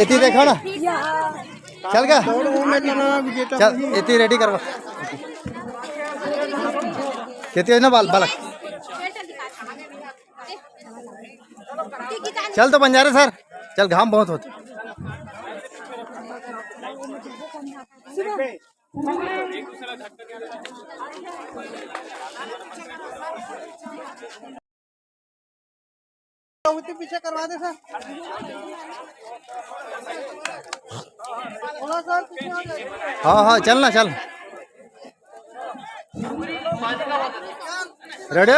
एती देखो ना चल का चल एती रेडी करवा कितने ना बालक चल तो बंजारे सर चल घाम बहुत होता पीछे करवा दे सर हाँ हाँ चल ना चल रेडी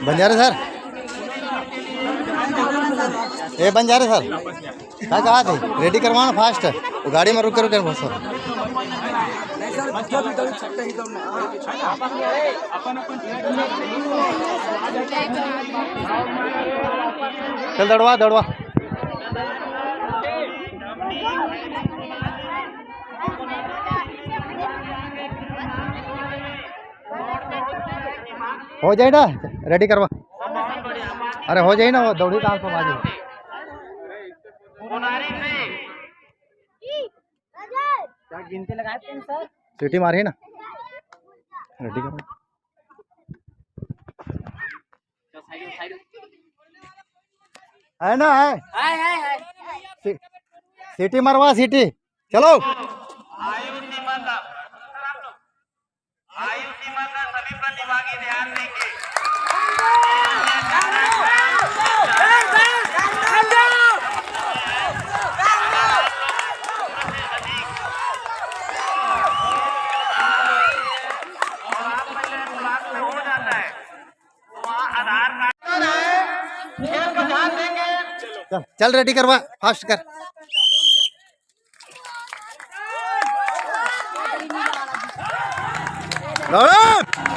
बंजारे सर ए बंजारे सर क्या कहा थे रेडी करवाना फास्ट वो गाड़ी में रुक कर बहुत सर चल दौड़वा दौड़वा हो जाए ना रेडी करवा अरे हो जाए ना वो दौड़ी कहाँ से बाजी क्या गिनती लगाए सर सीटी मारी ना रेडी करवा है ना है सीटी मरवा सीटी चलो आयु सीमा का सभी प्रतिभागी ध्यान देंगे चल रेडी करवा फास्ट कर दौड़ो